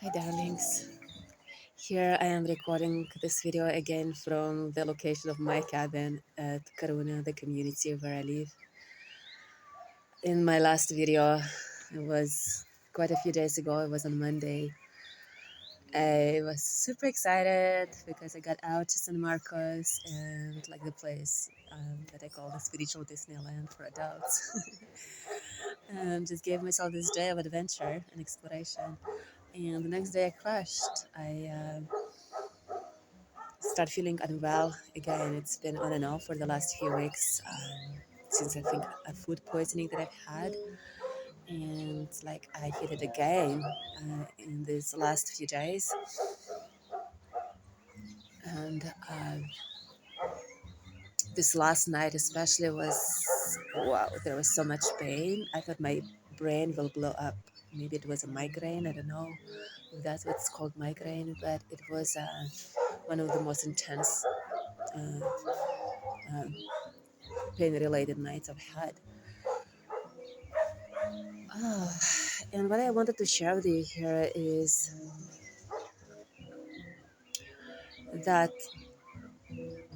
Hi darlings, here I am recording this video again from the location of my cabin at Karuna, the community where I live. In my last video, it was quite a few days ago, it was on Monday. I was super excited because I got out to San Marcos and like the place that I call the spiritual Disneyland for adults. And just gave myself this day of adventure and exploration. And the next day I crashed. I start feeling unwell again. It's been on and off for the last few weeks since I think a food poisoning that I've had. And like I feel it again in these last few days. And this last night especially was, wow, there was so much pain. I thought my brain will blow up. Maybe it was a migraine. I don't know if that's what's called migraine, but it was one of the most intense uh, um, pain-related nights I've had. And what I wanted to share with you here is that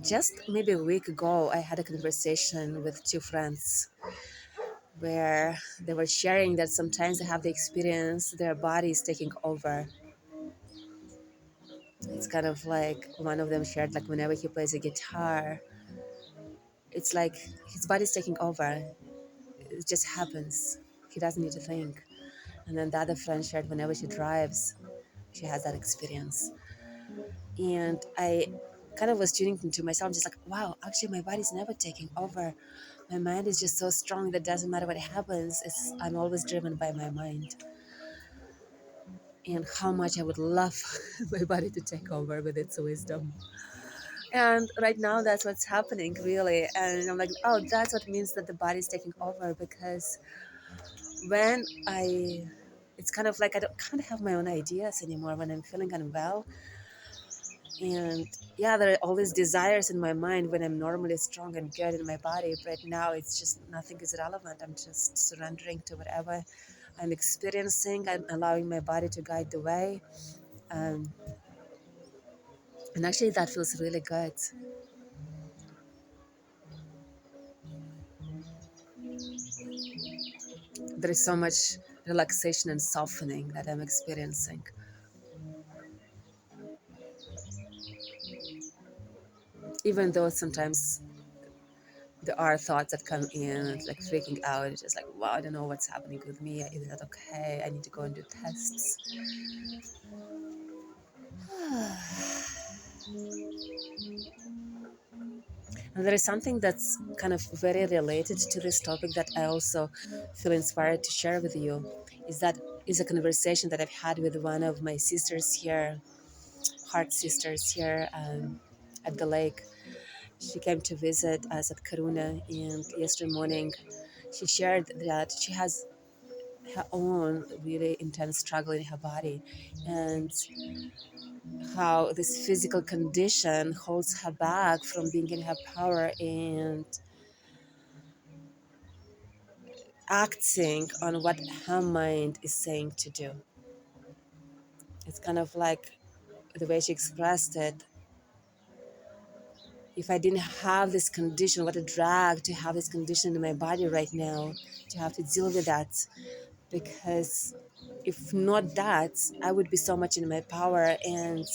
just maybe a week ago, I had a conversation with two friends where they were sharing that sometimes they have the experience their body is taking over. It's kind of like one of them shared, like whenever he plays a guitar, it's like his body's taking over. It just happens. He doesn't need to think. And then the other friend shared whenever she drives, she has that experience. And I kind of was tuning into myself, just like, wow, actually my body's never taking over. My mind is just so strong that doesn't matter what happens, I'm always driven by my mind. And how much I would love my body to take over with its wisdom. And right now that's what's happening really. And I'm like, oh, that's what means that the body's taking over, because when it's kind of like I can't have my own ideas anymore when I'm feeling unwell. And yeah, there are all these desires in my mind when I'm normally strong and good in my body, but now it's just nothing is relevant. I'm just surrendering to whatever I'm experiencing. I'm allowing my body to guide the way. Um, and actually, that feels really good. There is so much relaxation and softening that I'm experiencing. Even though sometimes there are thoughts that come in, like freaking out. It's just like, wow, I don't know what's happening with me. Is that okay? I need to go and do tests. And there is something that's kind of very related to this topic that I also feel inspired to share with you. Is a conversation that I've had with one of my sisters here, heart sisters here at the lake. She came to visit us at Karuna, and yesterday morning she shared that she has her own really intense struggle in her body, and how this physical condition holds her back from being in her power and acting on what her mind is saying to do. It's kind of like the way she expressed it. If I didn't have this condition, what a drag to have this condition in my body right now, to have to deal with that. Because if not that, I would be so much in my power, and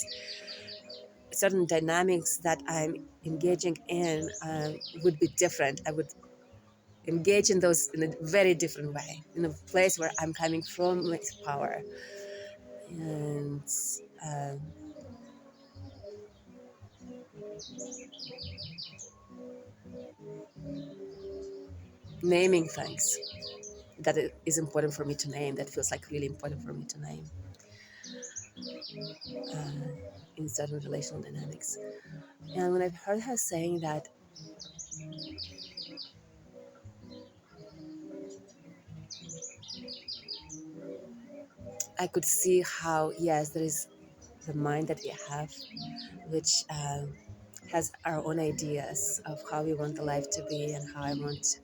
certain dynamics that I'm engaging in would be different. I would engage in those in a very different way, in a place where I'm coming from with power. And um, naming things that it is important for me to name, that feels like really important for me to name in certain relational dynamics. And when I've heard her saying that, I could see how, yes, there is the mind that we have, which has our own ideas of how we want the life to be and how I want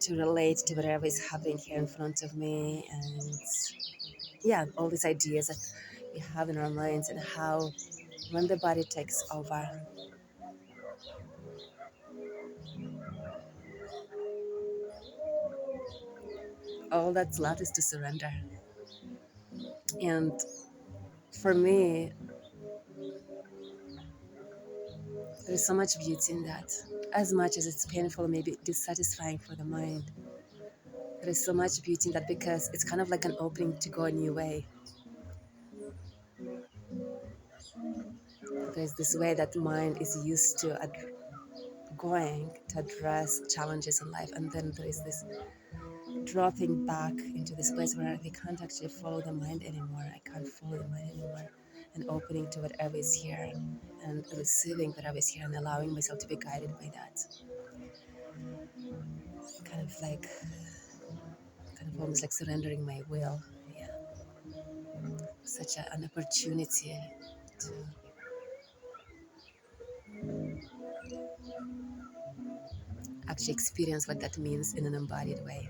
to relate to whatever is happening here in front of me. And yeah, all these ideas that we have in our minds, and how when the body takes over, all that's left is to surrender. And for me, there's so much beauty in that. As much as it's painful, maybe dissatisfying for the mind, there is so much beauty in that because it's kind of like an opening to go a new way. There's this way that mind is used to going to address challenges in life, and then there is this dropping back into this place where we can't actually follow the mind anymore. I can't follow the mind anymore, and opening to whatever is here, and receiving whatever is here, and allowing myself to be guided by that. Kind of like, kind of almost like surrendering my will. Yeah, such an opportunity to actually experience what that means in an embodied way.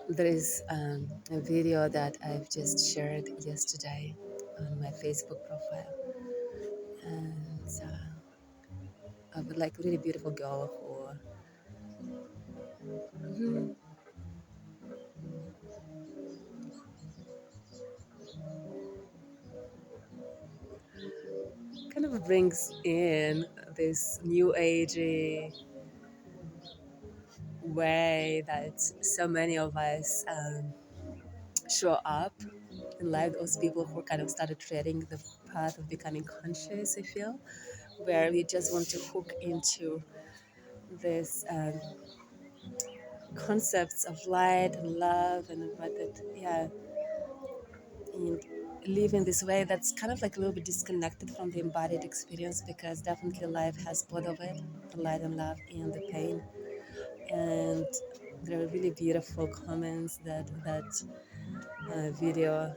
There is a video that I've just shared yesterday on my Facebook profile, and of like a really beautiful girl who kind of brings in this new agey way that so many of us show up in life. Those people who kind of started treading the path of becoming conscious, I feel, where we just want to hook into this concepts of light and love and what that, yeah, and live in this way that's kind of like a little bit disconnected from the embodied experience, because definitely life has both of it, the light and love and the pain. And there are really beautiful comments that video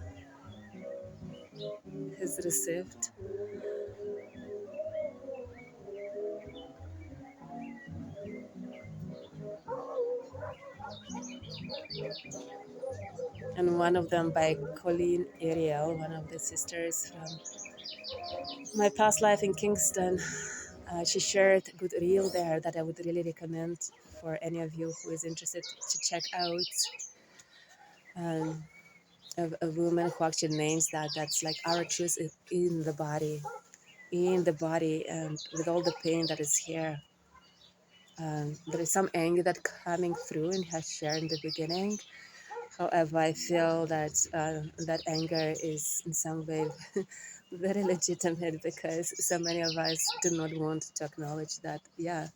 has received. And one of them by Colleen Ariel, one of the sisters from my past life in Kingston. She shared a good reel there that I would really recommend for any of you who is interested to check out. Um, a woman who actually names that, that's like our truth is in the body, in the body, and with all the pain that is here. There is some anger that coming through and has shared in the beginning. However, I feel that that anger is in some way very legitimate, because so many of us do not want to acknowledge that, yeah,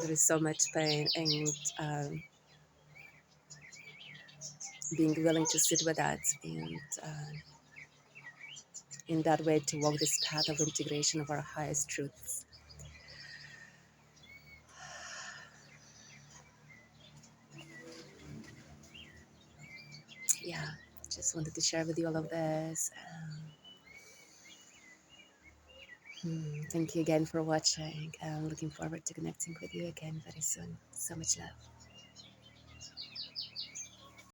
there is so much pain, and being willing to sit with that, and in that way to walk this path of integration of our highest truths. Yeah, just wanted to share with you all of this. Thank you again for watching. I'm looking forward to connecting with you again very soon. So much love.